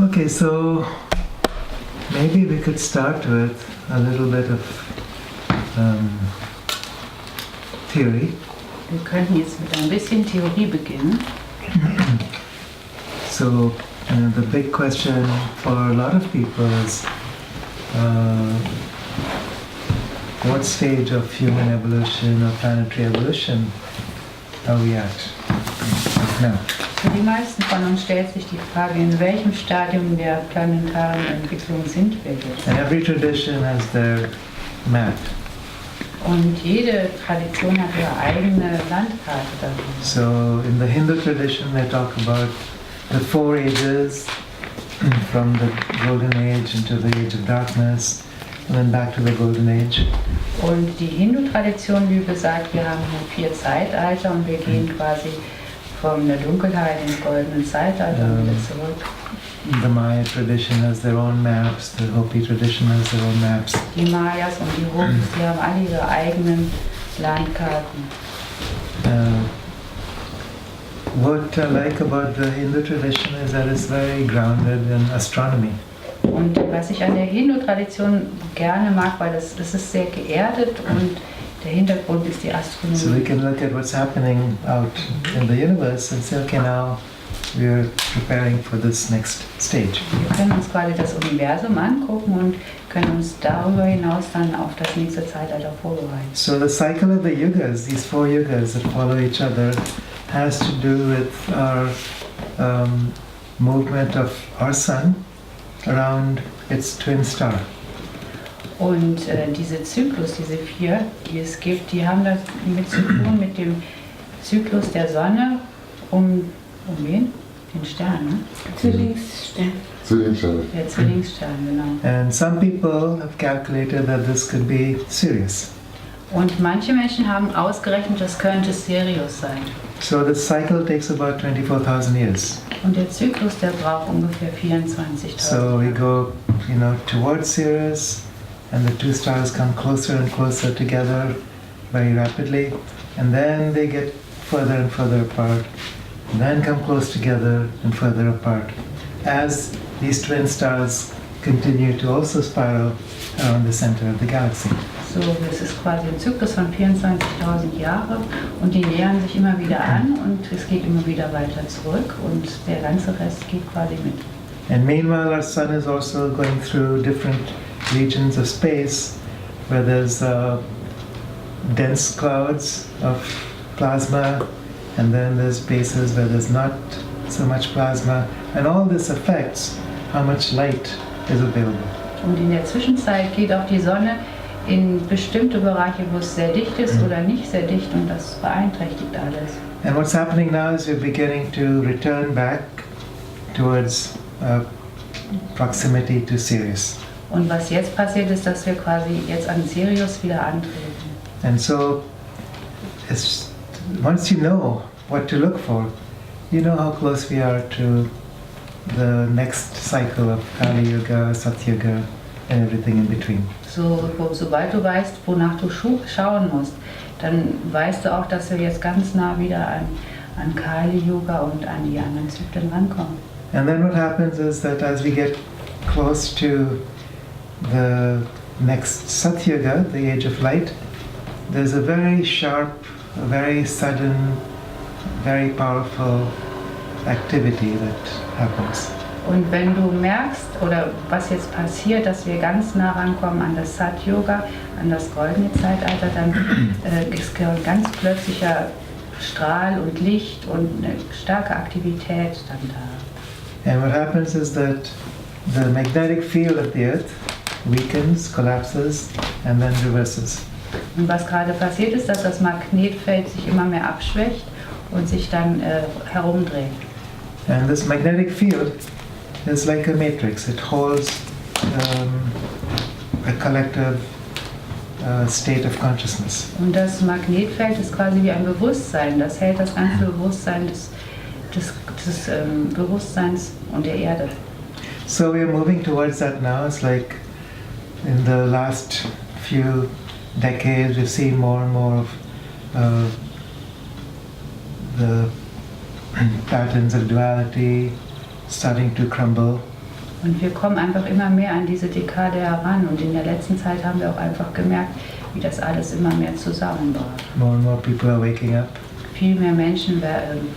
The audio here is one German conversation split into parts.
Okay, so maybe we could start with a little bit of theory. Wir könnten jetzt mit ein bisschen Theorie beginnen. So, the big question for a lot of people is what stage of human evolution or planetary evolution are we at now? Für die meisten von uns stellt sich die Frage, in welchem Stadium der planetaren Entwicklung sind wir jetzt? And every tradition has their map. Und jede Tradition hat ihre eigene Landkarte davon. So in the Hindu tradition they talk about the 4 ages, from the golden age into the age of darkness, and then back to the golden age. Und die Hindu-Tradition, wie gesagt, wir haben hier 4 Zeitalter und wir gehen quasi von der Dunkelheit ins goldene Zeitalter und wieder zurück. The Maya tradition has their own maps, the Hopi tradition has their own maps. Die Mayas und die Hopis, die haben alle ihre eigenen Landkarten. What I like about the Hindu tradition is that it's very grounded in astronomy. Und was ich an der Hindu-Tradition gerne mag, weil es ist sehr geerdet und der Hintergrund ist die So we Astronomie. can look at what's happening out in the universe and say, okay, now we're preparing for this next stage. Wir können uns quasi das Universum angucken und können uns darüber hinaus dann auf das nächste Zeitalter vorbereiten. So the cycle of the yugas, these 4 yugas that follow each other, has to do with our movement of our sun around its twin star. Und diese Zyklus, diese 4, die es gibt, die haben das mit zu tun mit dem Zyklus der Sonne um wen? Den Stern, ne? Zwillingsstern. Der Zwillingsstern, genau. And some people have calculated that this could be Sirius. Und manche Menschen haben ausgerechnet, das könnte Sirius sein. So the cycle takes about 24,000 years. Und der Zyklus, der braucht ungefähr 24.000 So we Jahre. go, towards Sirius, and the 2 stars come closer and closer together very rapidly, and then they get further and further apart, and then come close together and further apart, as these twin stars continue to also spiral around the center of the galaxy. So, das ist quasi ein Zyklus von 24.000 Jahre und die nähern sich immer wieder an und es geht immer wieder weiter zurück und der ganze Rest geht quasi mit. And meanwhile, our sun is also going through different regions of space where there's dense clouds of plasma, and then there's spaces where there's not so much plasma, and all this affects how much light is available. Und in der Zwischenzeit geht auch die Sonne in bestimmte Bereiche, wo es sehr dicht ist oder nicht sehr dicht und das beeinträchtigt alles. And what's happening now is we're beginning to return back towards proximity to Sirius. Und was jetzt passiert ist, dass wir quasi jetzt an Sirius wieder antreten. And so, once you know what to look for, you know how close we are to the next cycle of Kali Yuga, Satyuga, and everything in between. Sobald du weißt, wonach du schauen musst, dann weißt du auch, dass wir jetzt ganz nah wieder an Kali Yuga und an die anderen Zyklen rankommen. And then what happens is that as we get close to the next Satyuga, the age of light, there's a very sharp, a very sudden, very powerful activity that happens. Und wenn du merkst, oder was jetzt passiert, dass wir ganz nah rankommen an das Satyuga, an das goldene Zeitalter, dann ist ein ganz plötzlicher Strahl und Licht und eine starke Aktivität dann da. And what happens is that the magnetic field of the Earth weakens, collapses, and then reverses. Und was gerade passiert ist, dass das Magnetfeld sich immer mehr abschwächt und sich dann herumdreht. And this magnetic field is like a matrix. It holds a collective state of consciousness. Und das Magnetfeld ist quasi wie ein Bewusstsein. Das hält das ganze Bewusstsein des Bewusstseins und der Erde. So we are moving towards that now. It's like in the last few decades we've seen more and more of the patterns of duality starting to crumble, Und wir kommen einfach immer mehr an diese Dekade heran. Und in der letzten Zeit haben wir auch einfach gemerkt, wie das alles immer mehr zusammenbrach. More and more people are waking up. Viel mehr Menschen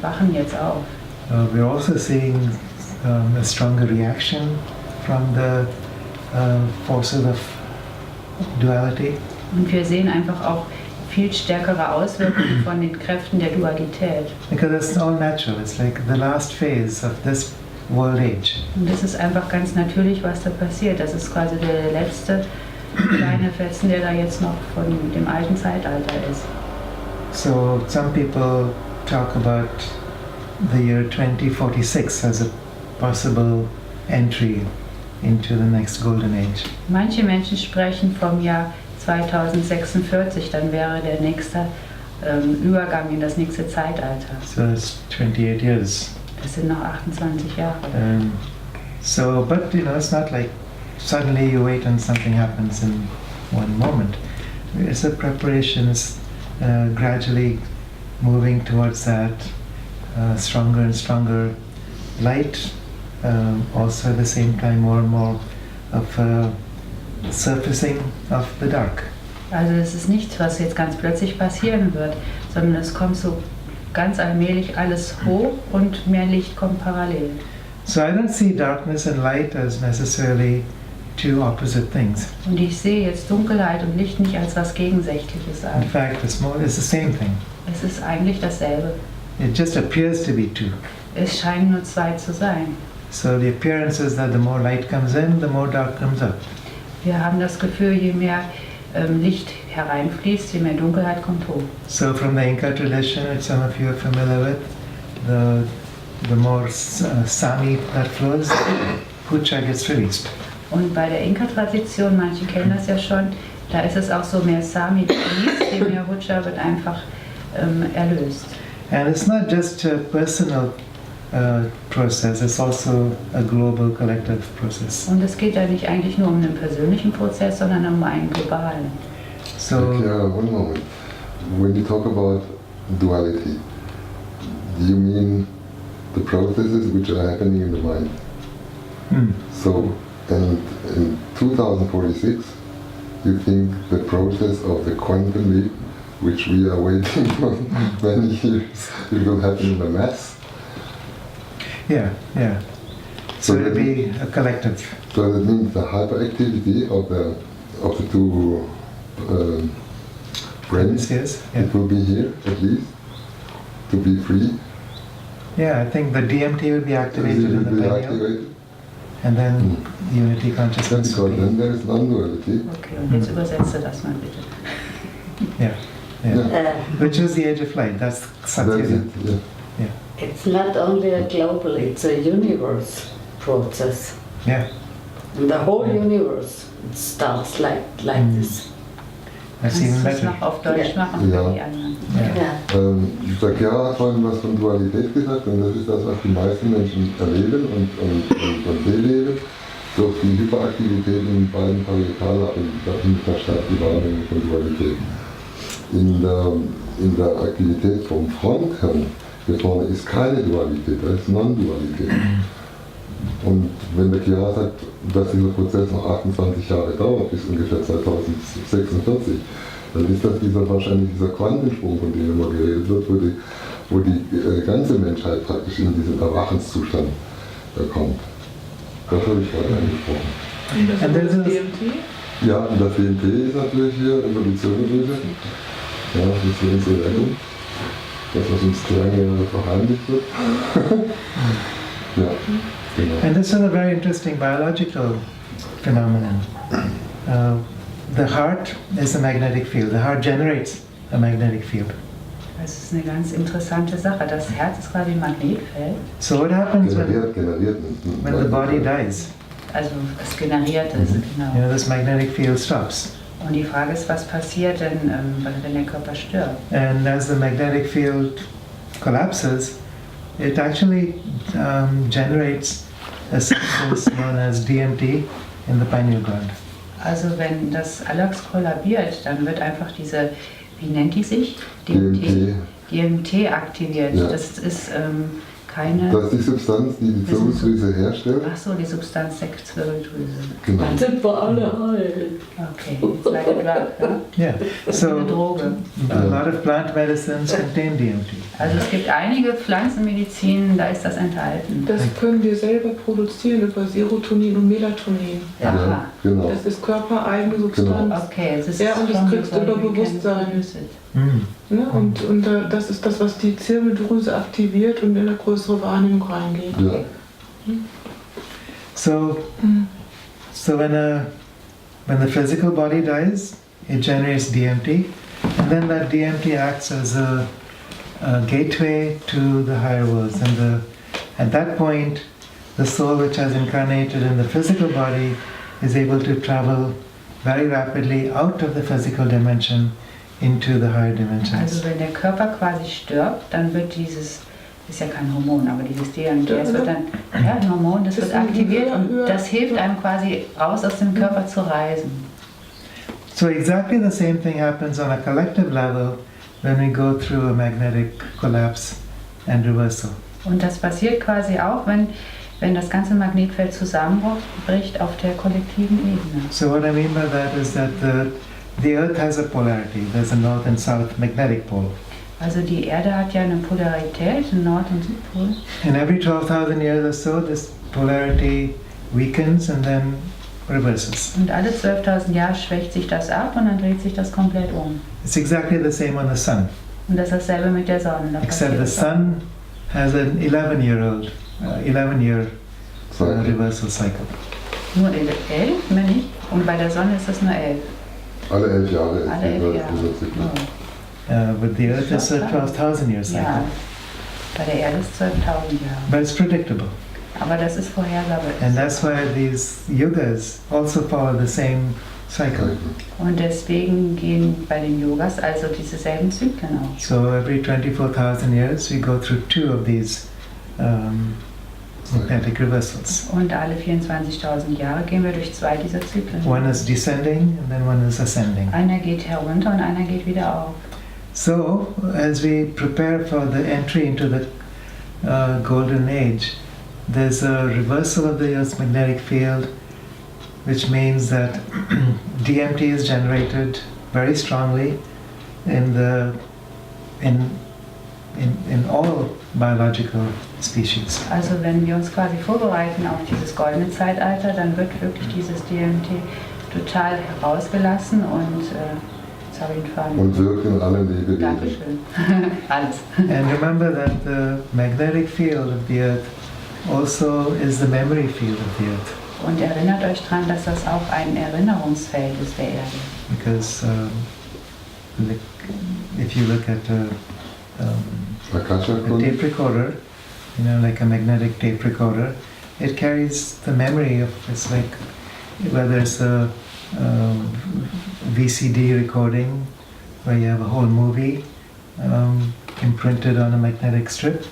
wachen jetzt auf. We're also seeing a stronger reaction from the forces of duality. Und wir sehen einfach auch viel stärkere Auswirkungen von den Kräften der Dualität. Because it's all natural. It's like the last phase of this world age. Und das ist einfach ganz natürlich, was da passiert. Das ist quasi der letzte kleine Fetzen, der da jetzt noch von dem alten Zeitalter ist. So some people talk about the year 2046 as a possible entry into the next golden age. Manche Menschen sprechen vom Jahr 2046, dann wäre der nächste Übergang in das nächste Zeitalter. So it's 28 years. Das sind noch 28 Jahre. So, but it's not like suddenly you wait and something happens in one moment. It's a preparation. It's gradually moving towards that stronger and stronger light. Also at the same time more and more of surfacing of the dark. Also es ist nichts, was jetzt ganz plötzlich passieren wird, sondern es kommt so ganz allmählich alles hoch und mehr Licht kommt parallel. So I don't see darkness and light as necessarily two opposite things. Und ich sehe jetzt Dunkelheit und Licht nicht als was Gegensätzliches an. In fact, it's the same thing. Es ist eigentlich dasselbe. It just appears to be two. Es scheinen nur zwei zu sein. So the appearance is that the more light comes in, the more dark comes up. Wir haben das Gefühl, je mehr Licht hereinfließt, je mehr Dunkelheit kommt hoch. So from the Inca tradition, which some of you are familiar with, the more Sami that flows, Pucha gets released. Und bei der Inka-Tradition, manche kennen das ja schon, da ist es auch so, mehr Sami fließt, je mehr Pucha wird einfach erlöst. And it's not just a personal process, it's also a global collective process. Und es geht ja nicht eigentlich nur um einen persönlichen Prozess, sondern um einen globalen. So, Kiara, one moment. When you talk about duality, do you mean the processes which are happening in the mind? So, and in 2046, you think the process of the quantum leap, which we are waiting for many years, it will happen in the mass? yeah. So So it'll that be a collective. So that means the hyperactivity of the two brains, Yes, yeah. it will be here at least to be free. Yeah, I think the DMT will be activated It in the will be pineal, activated. and then unity That's consciousness because will then be. there is non-duality. Okay, und jetzt übersetze das mal bitte. Yeah. Which is the age of light. That's That's Satya. it. Yeah. It's not only a global, it's a universe process. Yeah, The whole universe it starts like this. that's Kannst even du das better. noch auf Deutsch machen Ja. für die anderen? Yeah. Yeah. Der Kiara hat vorhin was von Dualität gesagt und das ist das, was die meisten Menschen erleben und beleben. Durch die Hyperaktivität in beiden Parietalen findet statt, die Wahrnehmung von Dualität. In der Aktivität vom Fronthirn hier vorne ist keine Dualität, da ist Non-Dualität. Und wenn der Kiara sagt, dass dieser Prozess noch 28 Jahre dauert, bis ungefähr 2046, dann ist das wahrscheinlich dieser Quantensprung, von dem immer geredet wird, wo die ganze Menschheit praktisch in diesen Erwachenszustand kommt. Das habe ich vorhin angesprochen. And there's a, Ja, und das DMT ist natürlich hier Evolutionary. Ja, das ist für unsere Rettung. Das, was uns lange verheimlicht wird. Ja, genau. and this is a very interesting biological phenomenon. The heart is a magnetic field. The heart generates a magnetic field. Das ist eine ganz interessante Sache. Das Herz ist quasi ein Magnetfeld. So what happens Generiert when the body dies? Also es generiert es, genau. This magnetic field stops. Und die Frage ist, was passiert denn, wenn der Körper stirbt? And as the magnetic field collapses, it actually generates a substance known as DMT in the pineal gland. Also wenn das alles kollabiert, dann wird einfach diese, wie nennt die sich? DMT. DMT aktiviert. Ja. Das ist keine... Das ist die Substanz, die die Zirbeldrüse herstellt. Ach so, die Substanz der Zirbeldrüse. Genau. Dann sind wir alle heil. Okay, it's like a drug, ja? Yeah. Eine So Droge. a lot of plant medicines contain DMT. Also es gibt einige Pflanzenmedizinen, da ist das enthalten. Das können wir selber produzieren über Serotonin und Melatonin. Aha. Ja, genau. Das ist körpereigene Substanz. Okay, es ist Ja, und das schon kriegst du so, über we can Bewusstsein. produce it. Mm. Ne? Und das ist das, was die Zirbeldrüse aktiviert und in eine größere Wahrnehmung reingeht. Ja. So, so when the physical body dies, it generates DMT, and then that DMT acts as a gateway to the higher worlds. And at that point, the soul which has incarnated in the physical body is able to travel very rapidly out of the physical dimension into the higher dimensions. Also wenn der Körper quasi stirbt, dann wird dieses, ist ja kein Hormon, aber dieses DMT, das wird dann, ja, ein Hormon, das wird aktiviert und das hilft einem quasi raus aus dem Körper zu reisen. So exactly the same thing happens on a collective level when we go through a magnetic collapse and reversal. Und das passiert quasi auch, wenn das ganze Magnetfeld zusammenbricht auf der kollektiven Ebene. So what I mean by that is that the Earth has a polarity. There's a north and south magnetic pole. Also die Erde hat ja eine Polarität, einen Nord- und Südpol. And every 12,000 years or so, this polarity weakens and then reverses. Und alle 12.000 Jahre schwächt sich das ab und dann dreht sich das komplett um. It's exactly the same on the sun, Und das ist dasselbe mit der Sonne. Da except passiert the das auch. sun has an 11-year Cycle. reversal cycle. Nur 11, mehr nicht. Und bei der Sonne ist das nur 11. Alle 11 Jahre ist Alle 11 dieser Jahre. Zyklus. But the Earth is a 12,000 year cycle. Ja, bei der Erde ist 12.000 Jahre. But it's predictable. Aber das ist vorhersagbar. And that's why these yugas also follow the same cycle. Und deswegen gehen bei den Yogas also diese selben Zyklen auch. So every 24,000 years we go through two of these magnetic reversals. Und alle 24.000 Jahre gehen wir durch zwei dieser Zyklen. One is descending and then one is ascending. Einer geht herunter und einer geht wieder auf. So as we prepare for the entry into the golden age, there's a reversal of the Earth's magnetic field, which means that DMT is generated very strongly in all biological species. Also wenn wir uns quasi vorbereiten auf dieses goldene Zeitalter, dann wird wirklich dieses DMT total herausgelassen und jetzt habe ich ihn fahren. Und wirkt in allen Lebewesen. Dankeschön. Alles. And remember that the magnetic field of the Earth also is the memory field of the Earth. Und erinnert euch daran, dass das auch ein Erinnerungsfeld ist der Erde. Because if you look at a tape recorder, you know, like a magnetic tape recorder, it carries the memory of, it's like whether it's a VCD recording where you have a whole movie imprinted on a magnetic strip,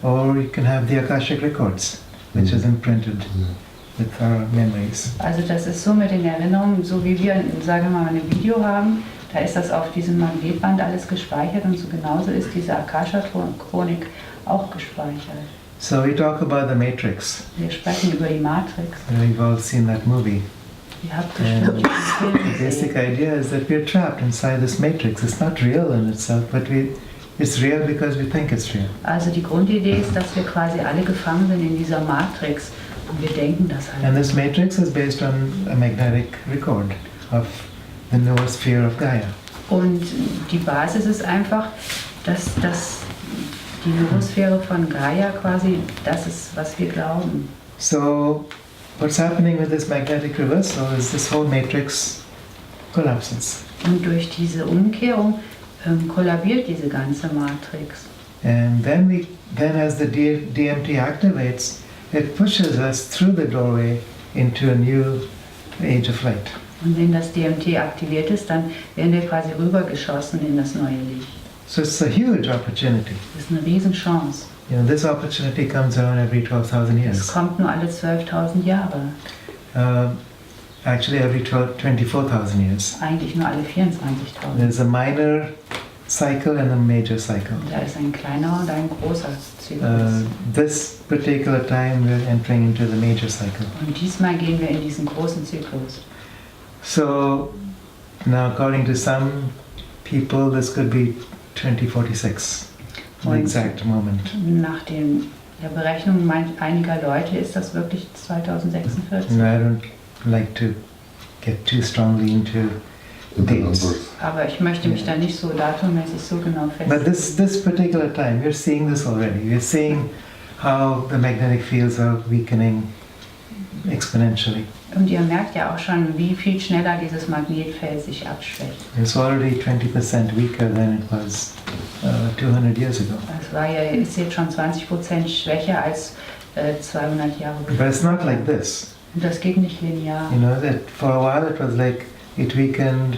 or you can have the Akashic records, which is imprinted with our memories. Also das ist so mit den Erinnerungen, so wie wir, sagen wir mal, ein Video haben, da ist das auf diesem Magnetband alles gespeichert und so genauso ist diese Akasha-Chronik auch gespeichert. So we talk about the Matrix. Wir sprechen über die Matrix. We've all seen that movie. Ihr habt And bestimmt diesen Film the basic gesehen. idea is that we're trapped inside this matrix. It's not real in itself, but it's real because we think it's real. Also die Grundidee ist, dass wir quasi alle gefangen sind in dieser Matrix und wir denken das halt. And this matrix is based on a magnetic record of the noosphere of Gaia. Und die Basis ist einfach, dass die Noosphäre von Gaia quasi das ist, was wir glauben. So what's happening with this magnetic reversal is this whole matrix collapses. Und durch diese Umkehrung kollabiert diese ganze Matrix. And then as the DMT activates, it pushes us through the doorway into a new age of light. Und wenn das DMT aktiviert ist, dann werden wir quasi rübergeschossen in das neue Licht. So it's a huge opportunity. Das ist eine Riesenchance. You know, this opportunity comes around every 12,000 Es years. kommt nur alle 12.000 Jahre. Actually, every 24,000 years. Eigentlich nur alle 24.000. There's a minor cycle and a major cycle. Da ist ein kleiner und ein großer Zyklus. This particular time we're entering into the major cycle. Und diesmal gehen wir in diesen großen Zyklus. So now according to some people this could be 2046, the Und exact moment. nach der Berechnung einiger Leute ist das wirklich 2046. No, I don't like to get too strongly into In the dates. numbers. Aber ich möchte mich da nicht so datummäßig so genau But festlegen. this particular time, we're seeing this already. We're seeing how the magnetic fields are weakening exponentially. Und ihr merkt ja auch schon, wie viel schneller dieses Magnetfeld sich abschwächt. It's already 20% weaker than it was 200 years ago. Ist jetzt schon 20% schwächer als 200 Jahre But bevor. it's not like this. Und das geht nicht linear. You know, that for a while it was like it weakened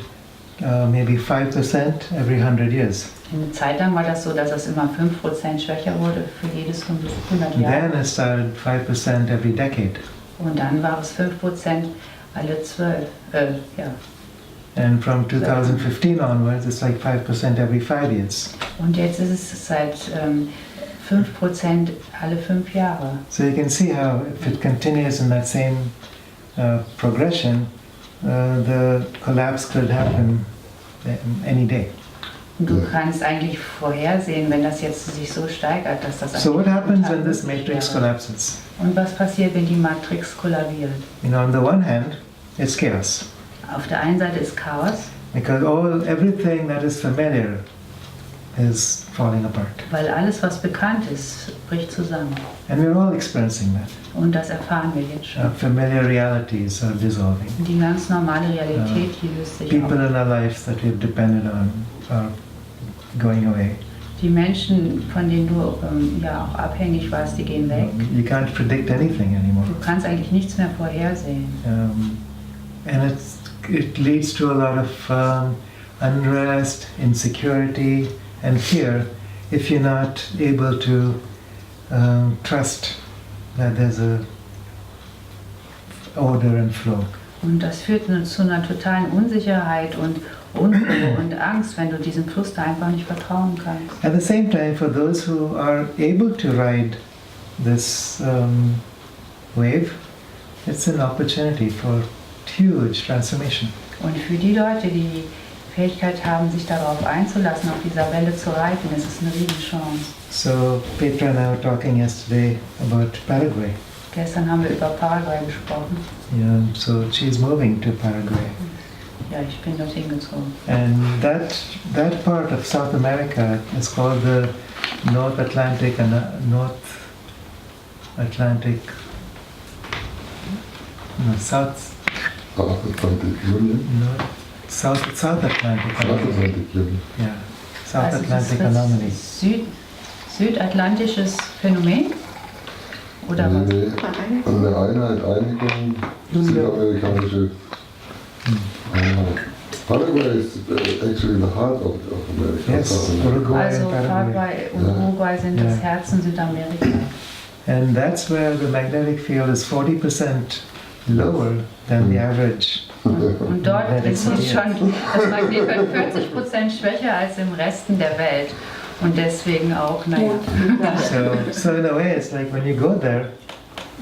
maybe 5% every 100 years. Eine Zeit lang war das so, dass es immer 5% schwächer wurde für jedes 100 Then Jahre. it started 5% every decade. Und dann war es 5% alle 12. Ja. And from 2015 onwards, it's like 5% every 5 years. Und jetzt ist es seit 5% alle 5 Jahre. So you can see how if it continues in that same progression, the collapse could happen any day. Und du kannst eigentlich vorhersehen, wenn das jetzt sich so steigert, dass das So what eigentlich happens jeden when Tag this möglich matrix wäre. collapses? Und was passiert, wenn die Matrix kollabiert? You know, on the one hand, it's chaos Auf der einen Seite ist Chaos, because everything that is familiar is falling apart, weil alles, was bekannt ist, bricht zusammen. and we're all experiencing that. Und das erfahren wir jetzt schon. Familiar realities are dissolving. Die ganz normale Realität, die löst sich People auf. in our lives that we've depended on are going away. Die Menschen, von denen du ja auch abhängig warst, die gehen weg. You can't predict anything anymore. Du kannst eigentlich nichts mehr vorhersehen. And it leads to a lot of unrest, insecurity, and fear if you're not able to trust that there's a order and flow. Und das führt zu einer totalen Unsicherheit und Unruhe und Angst, wenn du diesem Fluss da einfach nicht vertrauen kannst. At the same time, for those who are able to ride this wave, it's an opportunity for huge transformation. Und für die Leute, die die Fähigkeit haben, sich darauf einzulassen, auf dieser Welle zu reiten, ist es eine Riesenchance. So Petra and I were talking yesterday about Paraguay. Gestern haben wir über Paraguay gesprochen. Yeah, so she's moving to Paraguay. Ja, ich bin dorthin gezogen. And that part of South America is called the North Atlantic and South Atlantic Union. South Atlantic anomaly. Atlantic Union. Yeah, South Also das Atlantic ist anomaly. südatlantisches Phänomen? Oder was? Nee, an der Einheit, Einigung, südamerikanische Einheit. Paraguay is actually the heart of America. Yes, South America. Uruguay Also and Paraguay. Paraguay und Ja. Uruguay sind das Herzen Südamerikas. And that's where the magnetic field is 40% lower than the average. Und dort ist es schon, das Magnetfeld 40% schwächer als im Resten der Welt. Und deswegen auch, naja. So in a way, it's like when you go there,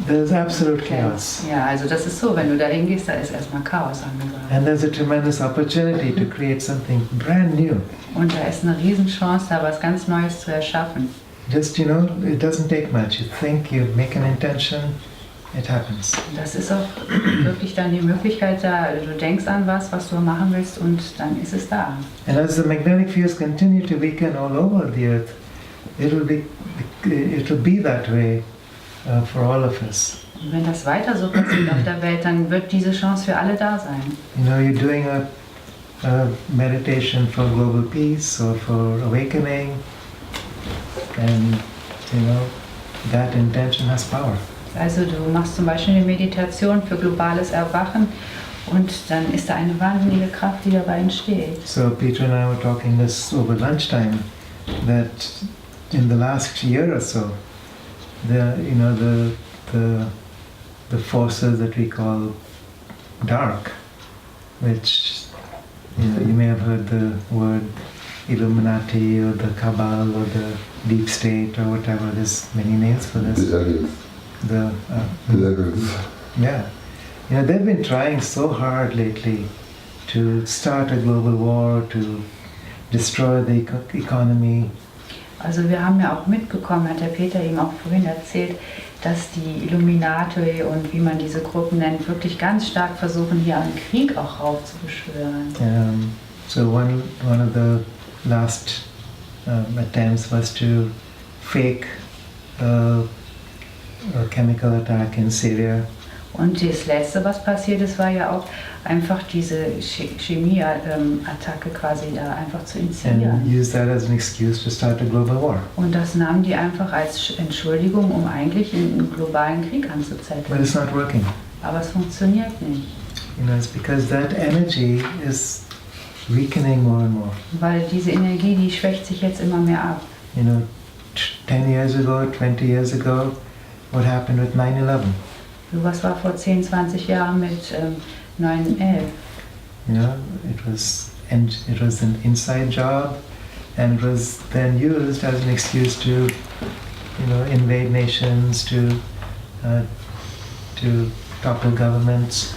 there's absolute chaos. Ja, also das ist so, wenn du da hingehst, da ist erstmal Chaos angesagt. And there's a tremendous opportunity to create something brand new. Und da ist eine Riesenchance, da was ganz Neues zu erschaffen. Just, you know, it doesn't take much. You think, you make an intention, it happens. Das ist auch wirklich dann die Möglichkeit da, du denkst an was du machen willst und dann ist es da. And as the magnetic fields continue to weaken all over the earth, it will be that way for all of us. Und wenn das weiter so passiert auf der Welt, dann wird diese Chance für alle da sein. You know, you're doing a meditation for global peace or for awakening, and you know, that intention has power. Also du machst zum Beispiel eine Meditation für globales Erwachen und dann ist da eine wahnsinnige Kraft, die dabei entsteht. So Peter and I were talking this over lunchtime, that in the last year or so, the forces that we call dark, which you may have heard the word Illuminati or the Cabal or the Deep State or whatever. There's many names for this. The aliens. The aliens. Yeah. You know, they've been trying so hard lately to start a global war, to destroy the economy. Also wir haben ja auch mitbekommen, hat der Peter eben auch vorhin erzählt, dass die Illuminati und wie man diese Gruppen nennt, wirklich ganz stark versuchen, hier einen Krieg auch raufzubeschwören. So one of the last attempts was to fake a chemical attack in Syria. Und das Letzte, was passiert ist, war ja auch einfach diese Chemie-Attacke quasi da einfach zu inszenieren. And use that as an excuse to start a global war. Und das nahmen die einfach als Entschuldigung, um eigentlich einen globalen Krieg But anzuzetteln. it's not working. Aber es funktioniert nicht. You know, it's because that energy is weakening more and more. Weil diese Energie, die schwächt sich jetzt immer mehr ab. You know, 10 years ago, 20 years ago, what happened with 9/11? So was war vor 10, 20 Jahren mit 9/11? You know, it was an inside job, and it was then used as an excuse to, you know, invade nations, to topple governments.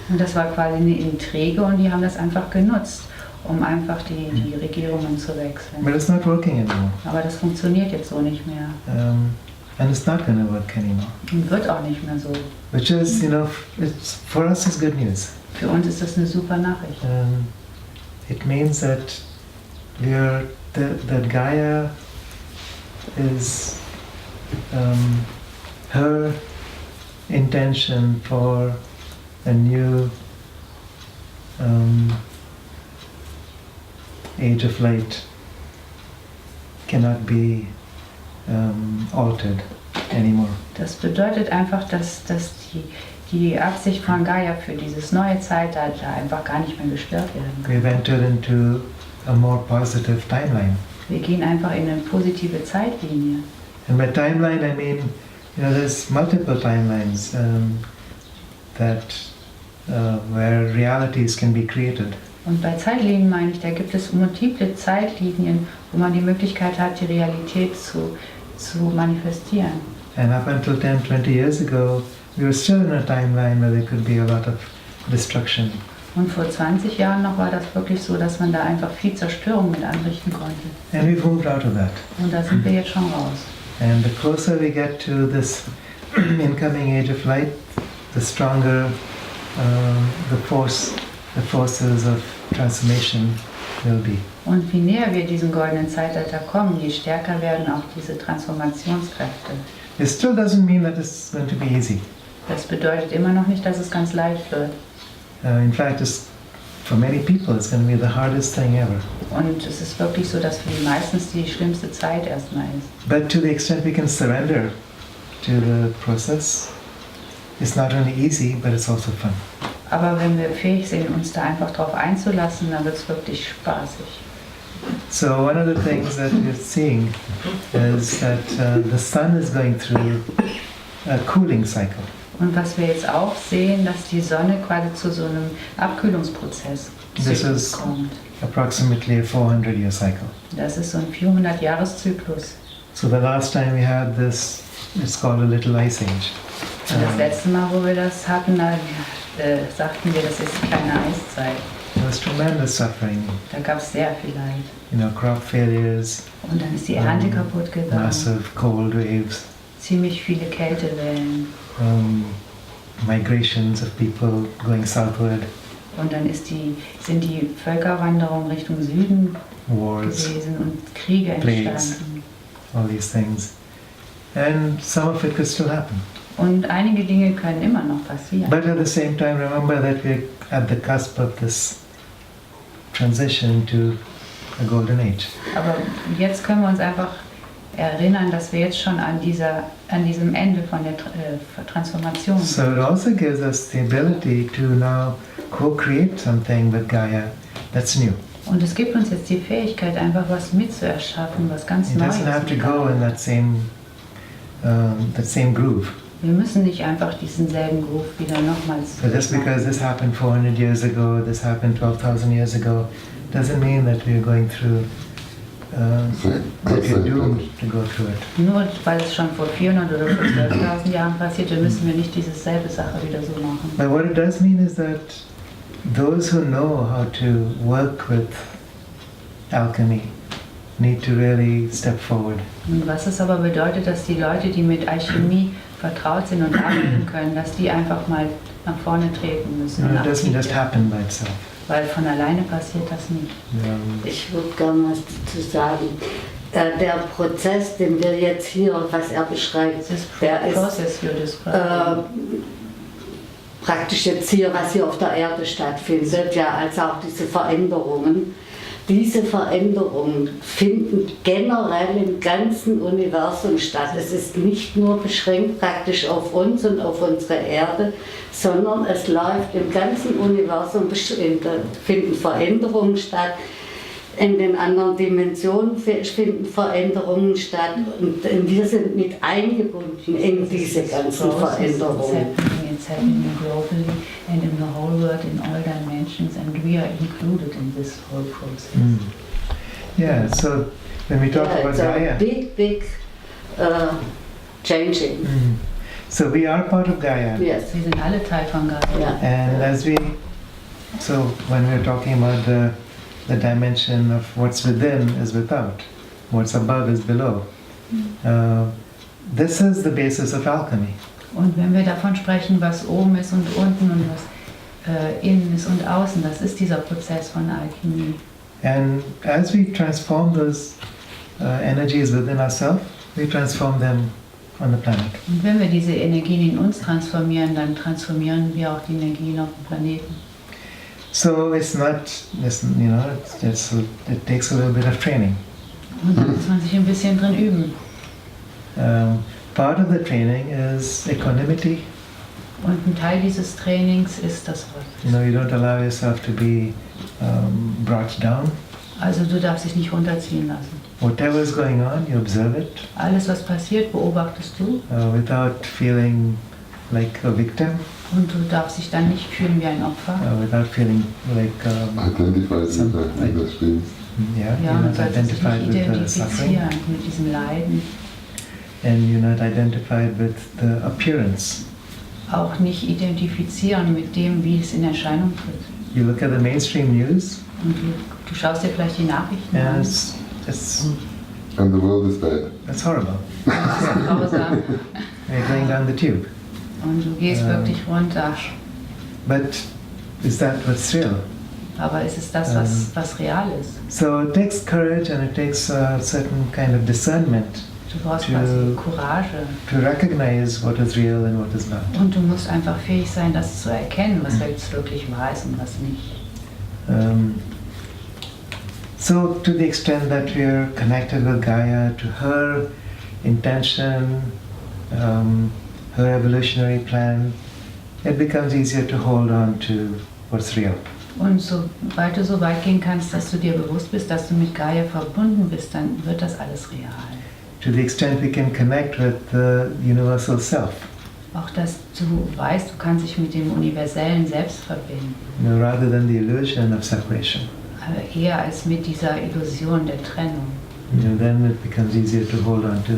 Und das war quasi eine Intrige und die haben das einfach genutzt, um einfach die Regierungen zu wechseln. But it's not working anymore. Aber das funktioniert jetzt so nicht mehr. And it's not going to work anymore. Und wird auch nicht mehr so. Which is, you know, for us it's good news. Für uns ist das eine super Nachricht. It means that that Gaia is her intention for a new age of light cannot be altered anymore. Das bedeutet einfach, dass die Absicht von Gaia für dieses neue Zeitalter einfach gar nicht mehr gestört werden kann. We've entered into a more positive timeline. Wir gehen einfach in eine positive Zeitlinie. And by timeline I mean, you know, there's multiple timelines where realities can be created. Und bei Zeitlinien meine ich, da gibt es multiple Zeitlinien, wo man die Möglichkeit hat, die Realität zu manifestieren. And up until 10, 20 years ago, we were still in a timeline where there could be a lot of destruction. Und vor 20 Jahren noch war das wirklich so, dass man da einfach viel Zerstörung mit anrichten konnte. And we've moved out of that. Und da sind wir jetzt schon raus. And the closer we get to this incoming age of light, the stronger the forces of transformation will be. Und je näher wir diesem goldenen Zeitalter kommen, je stärker werden auch diese Transformationskräfte. It still doesn't mean that it's going to be easy. Das bedeutet immer noch nicht, dass es ganz leicht wird. In fact, for many people, it's going to be the hardest thing ever. Und es ist wirklich so, dass für die meistens die schlimmste Zeit erstmal ist. But to the extent we can surrender to the process, it's not only easy, but it's also fun. Aber wenn wir fähig sind, uns da einfach drauf einzulassen, dann wird es wirklich spaßig. So one of the things that we're seeing is that the sun is going through a cooling cycle. Und was wir jetzt auch sehen, dass die Sonne quasi zu so einem Abkühlungsprozess kommt. Approximately a 400-year cycle. Das ist so ein 400-Jahres-Zyklus. So the last time we had this, it's called a little ice age. Und das letzte Mal, wo wir das hatten, da sagten wir, das ist keine Eiszeit. There was tremendous suffering. Da gab es sehr viel Leid. You know, crop failures. Und dann ist die Ernte kaputt gegangen. Massive cold waves. Ziemlich viele Kältewellen. Migrations of people going southward. Und dann sind die Völkerwanderungen Richtung Süden gewesen und Kriege entstanden. All these things. And some of it could still happen. Und einige Dinge können immer noch passieren. But at the same time, remember that we're at the cusp of this transition to a golden age. Aber jetzt können wir uns einfach erinnern, dass wir jetzt schon an diesem Ende von der Transformation sind. So it also gives us the ability to now co-create something with Gaia that's new. Und es gibt uns jetzt die Fähigkeit, einfach was mitzuerschaffen, was ganz Neues. It doesn't have to go in that same groove. Wir müssen nicht einfach diesen selben Groove wieder nochmals. So just because this happened 400 years ago, this happened 12,000 years ago, doesn't mean that we're going through that you're doomed to go through it. Nur weil es schon vor 400 oder vor 12.000 Jahren passierte, müssen wir nicht diese selbe Sache wieder so machen. But what it does mean is that those who know how to work with alchemy need to really step forward. Und was es aber bedeutet, dass die Leute, die mit Alchemie vertraut sind und arbeiten können, dass die einfach mal nach vorne treten müssen. It doesn't just happen by itself. Weil von alleine passiert das nicht. Ich würde gerne was dazu sagen. Der Prozess, den wir jetzt hier, was er beschreibt, der ist praktisch jetzt hier, was hier auf der Erde stattfindet, ja, als auch diese Veränderungen. Diese Veränderungen finden generell im ganzen Universum statt. Es ist nicht nur beschränkt praktisch auf uns und auf unsere Erde, sondern es läuft im ganzen Universum, finden Veränderungen statt. In den anderen Dimensionen finden Veränderungen statt und wir sind mit eingebunden in diese ganzen Veränderungen. It's happening globally and in the whole world in all dimensions, and we are included in this whole process. Yeah, so when we talk about it's Gaia, a big changing. So we are part of Gaia. Yes. Wir sind alle Teil von Gaia. Yeah. And so when we're talking about the dimension of what's within is without, what's above is below. This is the basis of alchemy. Und wenn wir davon sprechen, was oben ist und unten und was innen ist und außen, das ist dieser Prozess von Alchemie. And as we transform those energies within ourselves, we transform them on the planet. Und wenn wir diese Energien in uns transformieren, dann transformieren wir auch die Energien auf dem Planeten. So it's not, it takes a little bit of training. Und da muss man sich ein bisschen drin üben. Part of the training is equanimity. Und ein Teil dieses Trainings ist das Wort. You don't allow yourself to be brought down. Also du darfst dich nicht runterziehen lassen. Whatever is going on, you observe it. Alles, was passiert, beobachtest du. Without feeling like a victim. Und du darfst dich dann nicht fühlen wie ein Opfer. Without feeling like identified with the experience. Yeah, Ja, you're man not sollte sich identified nicht with the suffering. identifizieren mit diesem Leiden. And you're not identified with the appearance. Auch nicht identifizieren mit dem, wie es in Erscheinung tritt. You look at the mainstream news. Und du schaust dir vielleicht die Nachrichten And an. it's And the world is bad. It's horrible. Das ist grausam. You're going down the tube. Und du gehst wirklich runter. But is that what's real? Aber ist es das, was real ist? So it takes courage and it takes a certain kind of discernment Du brauchst quasi Courage. to recognize what is real and what is not. Und du musst einfach fähig sein, das zu erkennen, was jetzt wirklich wahr ist und was nicht. So to the extent that we are connected with Gaia, to her intention, her evolutionary plan, it becomes easier to hold on to what's real. Und sobald du so weit gehen kannst, dass du dir bewusst bist, dass du mit Gaia verbunden bist, dann wird das alles real. To the extent we can connect with the universal self, Auch dass du weißt, du kannst dich mit dem universellen Selbst verbinden. rather than the illusion of separation. Aber eher als mit dieser Illusion der Trennung. Then it becomes easier to hold on to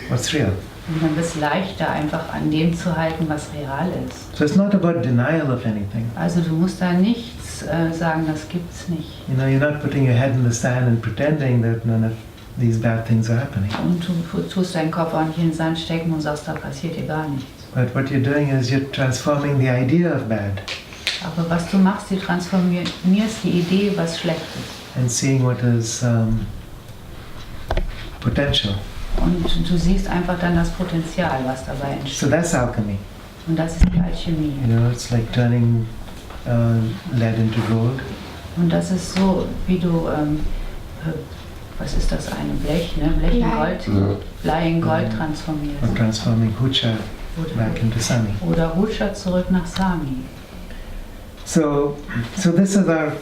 what's real. Und dann wird es leichter, einfach an dem zu halten, was real ist. So it's not about denial of anything. Also du musst da nichts sagen, das gibt's nicht. You're not putting your head in the sand and pretending that none of these bad things are happening. Und du tust deinen Kopf auch nicht in den Sand stecken und sagst, da passiert dir gar nichts. But what you're doing is you're transforming the idea of bad Aber was du machst, du transformierst die Idee, was schlecht ist. and seeing what is potential. Und du siehst einfach dann das Potenzial, was dabei entsteht. So that's alchemy. Und das ist die Alchemie. It's like turning lead into gold. Und das ist so, wie du, was ist das, ein Blech, ne? Blech in Gold, Blei in Gold transformierst. Or transforming Hucha back into Sami. Oder Hucha zurück nach Sami. So this is our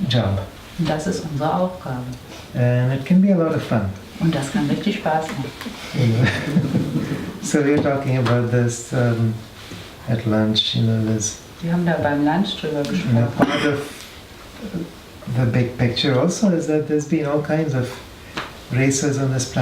job. Und das ist unsere Aufgabe. And it can be a lot of fun. Und das kann richtig Spaß machen. So we're talking about this at lunch, there's Wir haben da beim Lunch drüber gesprochen. part of the big picture also is that there's been all kinds of races on this planet.